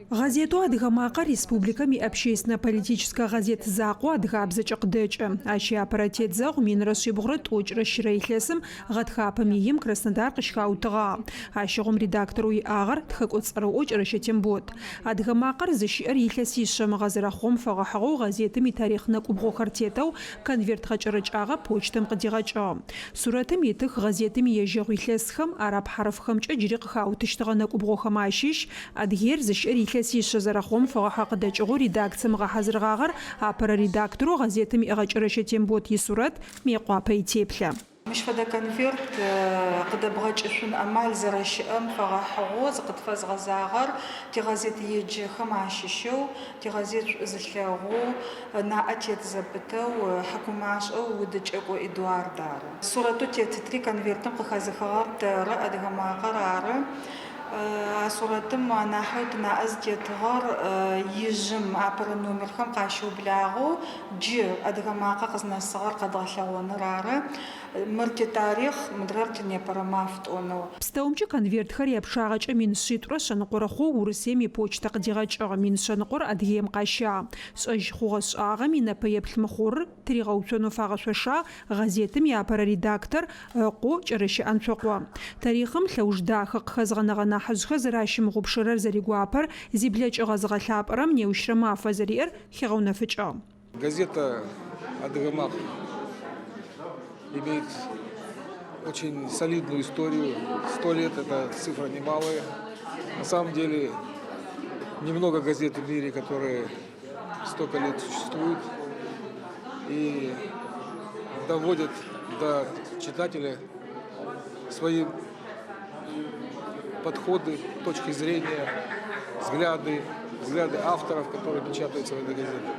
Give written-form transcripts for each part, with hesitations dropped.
Газету «Адыгамакъэ» республиками общественно-политическая газета «Закъо» адыгабзэкӏэ къыдэкӏы. Ащи аппаратет зэгъу Минрэ шъибгъурэ тӏокӏрэ щырэ илъэсым гъэтхапэм им Краснодар къыщыхаутыгъагъ. Ащыгъум редактору иӏагъэр тхэкӏо цӏэрыӏо Кӏэрэщэ-Тембот. «Адыгамакъэр» зыщиӏэр илъэс ишъэмэ гъэзэрэхъом фэгъэхьыгъэу газетым итарихъ нэкӏубгъохэр тетэу конверт гъэкӏэрэкӏагъэ почтэм къыдигъэкӏыгъ. Сурэтым итых газетым ежьэгъу илъэсхэм араб-хьарфхэмкӏэ джыри къыхаутыщтыгъэ нэкӏубгъохэм ащыщ Адыгеир зыщиӏэр илъэс ишъэзэрэхъом фэгъэхьэ къыдэкӏыгъэу редакцием гъэхьазырыгъагъэр апэрэ редактору газетым иӏыгъэ Кӏэрэщэ-Тембот исурэт Мыекъуапэ итеплъэ. Мыщ фэдэ конверт къыдэбгъэкӏышъун ӏэмал зэрэщыӏэм фэгъэхьыгъэу зыкъытфэзгъэзагъэр тигазет еджэхэм ащыщэу тигазет зылъэгъу наӏэ тет зэпытэу хьакумашӏэу Удыкӏэкӏо Эдуард ары. Сурэту тетытри конвертым къыхэзыхыгъэр тэрэ «Адыгамакъэр» ары. Суретым анахьэу тынаӏэ зытетыгъэр ижъым апэрэ номерхэм къащыублагъэу джы «Адыгамакъэ» къызнэсыгъэр къэдгъэлъэгъоныр ары. Мыр титарихъ, мыдрэр тинепэрэ маф тӏонэу. Пстэумкӏэ конвертхэр епшагъэкӏэ Миншъитӏурэ Шъэныкъорэ-хъоу Урысыем ипочтэ къыдигъэкӏыгъ. Миншъэныкъор Адыгеем къащагъ. Шӏэжь хъугъэ шӏагъэм инэпэеплъ мыхъур тригъэуцонэу фагъэшъошагъ газетым иапэрэ редактор Къо Кӏэрэщэ Анцокъо. Тарихъым лъэуж дахэ къыхэзгъэнэгъэ нахьыжъхэр зэращымыгъупшэрэр зэригуапэр зиблэкӏыгъэ зыгъэлъапӏэрэм неущрэ мафэ зэриӏэр хегъэунэфыкӏыгъ. Газета «Адыгамакъ» имеет очень солидную историю. 100 лет – это цифра немалая. На самом деле, немного газет в мире, которые столько лет существуют и доводят до читателя свои подходы, точки зрения, взгляды авторов, которые печатаются в этой газете.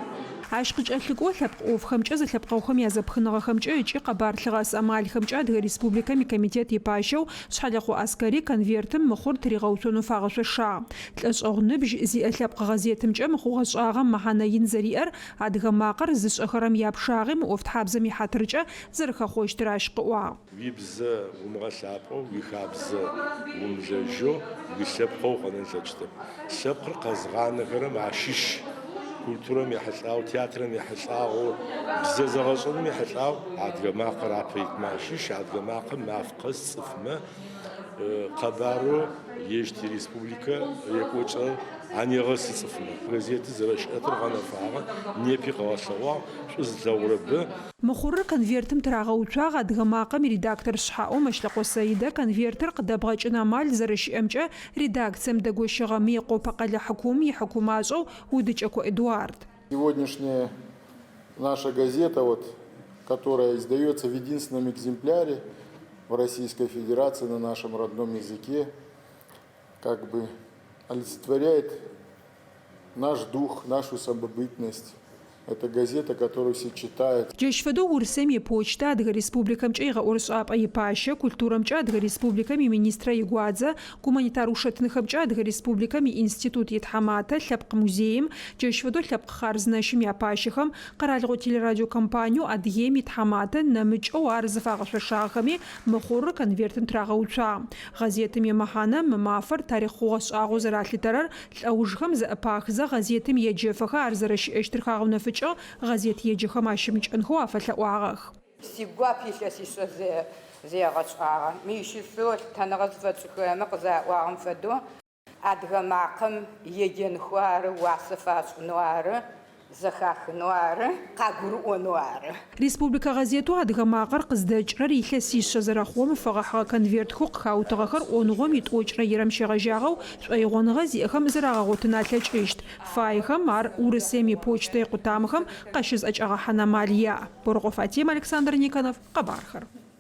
Ащ къыкӏэлъыкӏо лъэпкъ ӏофхэмкӏэ зэлъэпкъэухэм язэпхынэгъэхэмкӏэ ыкӏи къэбартлъыгъэс ӏэмалхэмкӏэ Адыгэ Республикэм икомитет ипащэу Шъхьалыхъо Аскэри конвертым мыхъур тригъэуцонэу фагъэшъошагъ. Лӏэшӏэгъу ныбжь зиӏэ лъэпкъ газетымкӏэ мыхъугъэ шӏагъэм мэхьанэ ин зэриӏэр «Адыгамакъэр» зышӏэхэрэм япшагъи мы ӏофтхьабзэм ихьатыркӏэ зэрэхэхъощтыр ащ къыӏуагъ. Уибзэ умыгъэлъапӏэу уихабзэ умылэжьэу уилъэпкъэу къэнэлъэкӏытэп. Лъэпкъыр къэзгъанэхэрэм ащыщ. Культурам ехьылӏау, театрам ехьылӏау, бзэ зэгъэшӏэным ехьылӏау «Адыгамакъэр» апэитмэ ащыщ. «Адыгамакъэм» маф къэс цӏыфмэ къэбарэу ежьти республикэ екӏокӏэ анегъэсы цӏыфмэ. Газеты зэрэщыӏэтыр гъэнэфагъэ, непи къэгъэлъэгъуагъ, шӏузлъэгъурэбэ. Мыхъурыр конвертым трагъэуцуагъ «Адыгамакъэм» редактор Шъхьаӏо Мэщлэкъо Саидэ конвертыр къыдэбгъэкӏын амал зэрэщыӏэмкӏэ редакцием дэгощыгъэ Мыекъуапэ къэлэ хьакум ихьакумашӏэу Удыкӏэкъо Эдуард. Сегодняшняя наша газета, которая издается в единственном экземпляре в Российской Федерации на нашем родном языке, олицетворяет наш дух, нашу самобытность. Это газета, которую все читают. Джэщфэдэу Урысым ипочтэ Адыгэ Республикэмкӏэ игъэӏорышӏапӏэ ипащэ, культурэмкӏэ Адыгэ Республикэм иминистрэ игуадзэ, гуманитар ушэтныхэмкӏэ Адыгэ Республикэм иинститут итхьэматэ, лъэпкъ музеим, джэщфэдэу лъэпкъ хъарзынэщым япащэхэм къэралыгъо телерадиокомпанию Адыгеим итхьэматэ нэмыкӏэу ар зыфагъэшъошагъэхэми мыхъурыр конвертым трагъэуцуагъ. Газетым имэхьанэ мы мафэр тарихъ хъугъэ шӏагъэу зэралъытэрэр лӏэужхэм зэӏэпахзэ газетым еджэфэхэ ар зэрэщыӏэщтыр хагъэунэфыкӏ газет еджэхэм ащымыкӏэнхэу афэлъэӏуагъэх. Сигуап илъэсишъэ зегъэшӏагъэ. Мыщысэу тэнэгъэ зыфэшӏыхэмэ къызаӏуагъэм фэдэу «Адыгамакъэм» еджэнхэу ары, уасэ фашӏынэу ары, зэхахынэу ары, къагурыӏонэу ары. Республика газету «Адыгамакъэр» къыздэкӏрэр илъэс ишъэзэрэхъом фэгъэхьыгъэ конвертхэу къыхаутыгъэхэр ӏоныгъом итӏокӏрэ ирэм щегъэжьагъэу шӏоигъоныгъэ зиӏэхэм зэрагъэгъотын алъэкӏыщт. Фаихэм ар Урысым ипочтэ икъутамэхэм къащызӏэкӏагъэхьэн амал яӏ. Борыкъо Фатим, Александр Никонов, къэбархэр.